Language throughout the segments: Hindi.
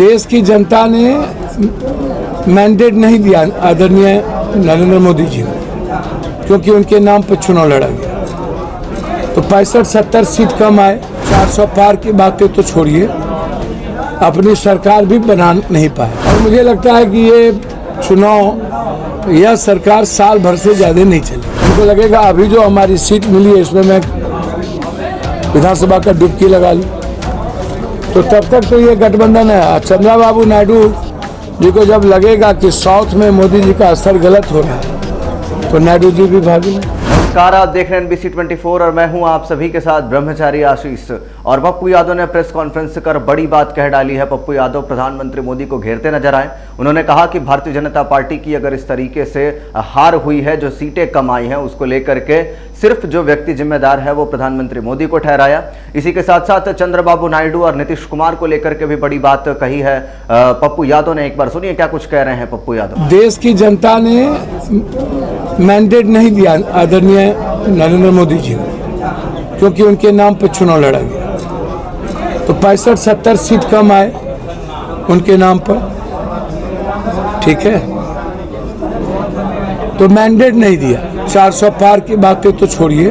देश की जनता ने मैंडेट नहीं दिया आदरणीय नरेंद्र मोदी जी को, क्योंकि उनके नाम पर चुनाव लड़ा गया। तो 65-70 सीट कम आए, 400 पार की बातें तो छोड़िए, अपनी सरकार भी बना नहीं पाए। और मुझे लगता है कि ये चुनाव, यह सरकार साल भर से ज़्यादा नहीं चली। उनको लगेगा अभी जो हमारी सीट मिली है इसमें मैं विधानसभा का डुबकी लगा लूँ, तो तब तक तो ये गठबंधन है। चंद्रबाबू नायडू जी को जब लगेगा कि साउथ में मोदी जी का असर गलत हो रहा है, तो नायडू जी भी भागेंगे। नमस्कार, आप देख रहे हैं NBC 24 और मैं हूं आप सभी के साथ ब्रह्मचारी आशीष। और पप्पू यादव ने प्रेस कॉन्फ्रेंस कर बड़ी बात कह डाली है। पप्पू यादव प्रधानमंत्री मोदी को घेरते नजर आए। उन्होंने कहा कि भारतीय जनता पार्टी की अगर इस तरीके से हार हुई है, जो सीटें कम आई हैं, उसको लेकर के सिर्फ जो व्यक्ति जिम्मेदार है वो प्रधानमंत्री मोदी को ठहराया। इसी के साथ साथ चंद्रबाबू नायडू और नीतीश कुमार को लेकर के भी बड़ी बात कही है पप्पू यादव ने। एक बार सुनिए क्या कुछ कह रहे हैं पप्पू यादव। देश की जनता ने मैंडेट नहीं दिया आदरणीय नरेंद्र मोदी जी को, क्योंकि उनके नाम पर चुनाव लड़ा गया। तो 65-70 सीट कम आए उनके नाम पर, ठीक है, तो मैंडेट नहीं दिया। 400 पार की बातें तो छोड़िए,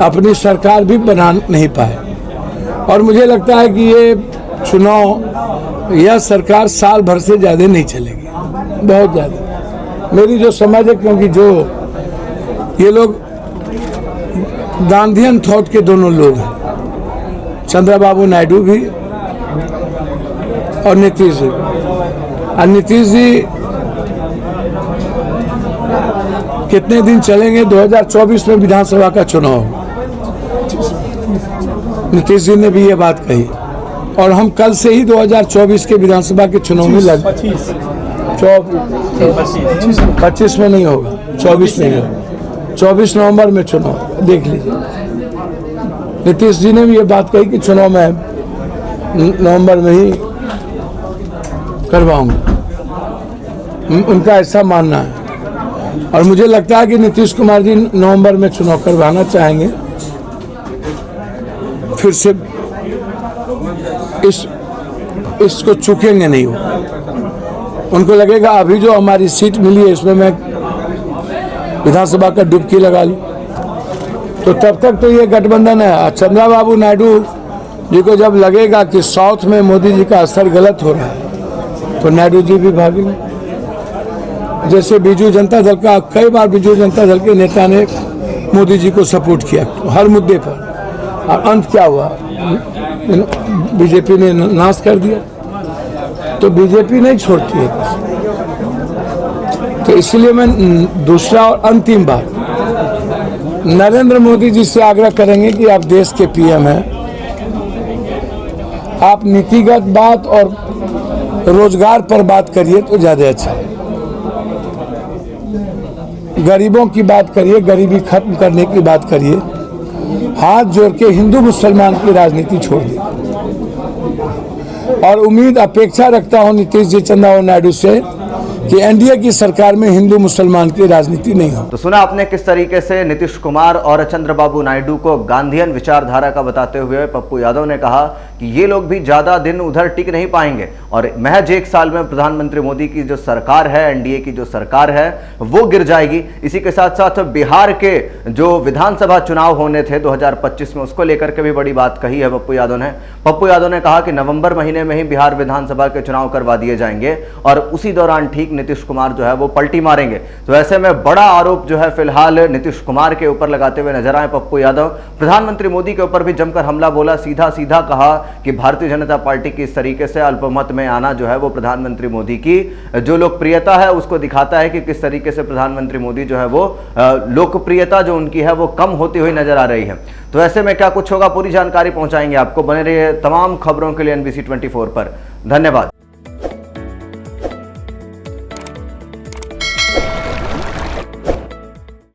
अपनी सरकार भी बना नहीं पाए। और मुझे लगता है कि ये चुनाव, यह सरकार साल भर से ज़्यादा नहीं चलेगी, बहुत ज़्यादा मेरी जो समझ है, क्योंकि जो ये लोग गांधीयन थॉट के दोनों लोग हैं, चंद्रबाबू नायडू भी और नीतीश जी। और नीतीश जी कितने दिन चलेंगे? 2024 में विधानसभा का चुनाव होगा। नीतीश जी ने भी ये बात कही, और हम कल से ही 2024 के विधानसभा के चुनाव में लग 25 में नहीं होगा, 24 में होगा। 24 नवंबर में चुनाव, देख लीजिए। नीतीश जी ने भी ये बात कही कि चुनाव में नवंबर में ही करवाऊंगा, उनका ऐसा मानना है। और मुझे लगता है कि नीतीश कुमार जी नवंबर में चुनाव करवाना चाहेंगे। फिर से इसको चूकेंगे नहीं वो। उनको लगेगा अभी जो हमारी सीट मिली है इसमें मैं विधानसभा का डुबकी लगा लूँ, तो तब तक तो ये गठबंधन है। चंद्रबाबू नायडू जी को जब लगेगा कि साउथ में मोदी जी का असर गलत हो रहा है, तो नायडू जी भी भागेंगे। जैसे बीजू जनता दल का, कई बार बीजू जनता दल के नेता ने मोदी जी को सपोर्ट किया हर मुद्दे पर, और अंत क्या हुआ? बीजेपी ने नाश कर दिया। तो बीजेपी नहीं छोड़ती है। तो इसलिए मैं दूसरा और अंतिम बात नरेंद्र मोदी जी से आग्रह करेंगे कि आप देश के PM हैं, आप नीतिगत बात और रोजगार पर बात करिए तो ज्यादा अच्छा है। गरीबों की बात करिए, गरीबी खत्म करने की बात करिए। हाथ जोड़ के हिंदू मुसलमान की राजनीति छोड़ दी। और उम्मीद अपेक्षा रखता हूं नीतीश जी, चंद्रबाबू नायडू से कि NDA की सरकार में हिंदू मुसलमान की राजनीति नहीं हो। तो सुना आपने किस तरीके से नीतीश कुमार और चंद्रबाबू नायडू को गांधीयन विचारधारा का बताते हुए पप्पू यादव ने कहा कि ये लोग भी ज्यादा दिन उधर टिक नहीं पाएंगे और महज 1 साल में प्रधानमंत्री मोदी की जो सरकार है, NDA की जो सरकार है, वो गिर जाएगी। इसी के साथ साथ बिहार के जो विधानसभा चुनाव होने थे 2025 में, उसको लेकर के भी बड़ी बात कही है पप्पू यादव ने। पप्पू यादव ने कहा कि नवंबर महीने में ही बिहार विधानसभा के चुनाव करवा दिए जाएंगे और उसी दौरान ठीक नीतीश कुमार जो है वो पलटी मारेंगे। तो ऐसे में बड़ा आरोप जो है फिलहाल नीतीश कुमार के ऊपर लगाते हुए नजर आए पप्पू यादव। प्रधानमंत्री मोदी के ऊपर भी जमकर हमला बोला, सीधा सीधा कहा कि भारतीय जनता पार्टी की इस तरीके से अल्पमत में आना जो है वो प्रधानमंत्री मोदी की जो लोकप्रियता है उसको दिखाता है कि किस तरीके से प्रधानमंत्री मोदी जो है वो लोकप्रियता जो उनकी है वो कम होती हुई नजर आ रही है। तो ऐसे में क्या कुछ होगा, पूरी जानकारी पहुंचाएंगे आपको। बने रहिए तमाम खबरों के लिए NBC 24 पर। धन्यवाद।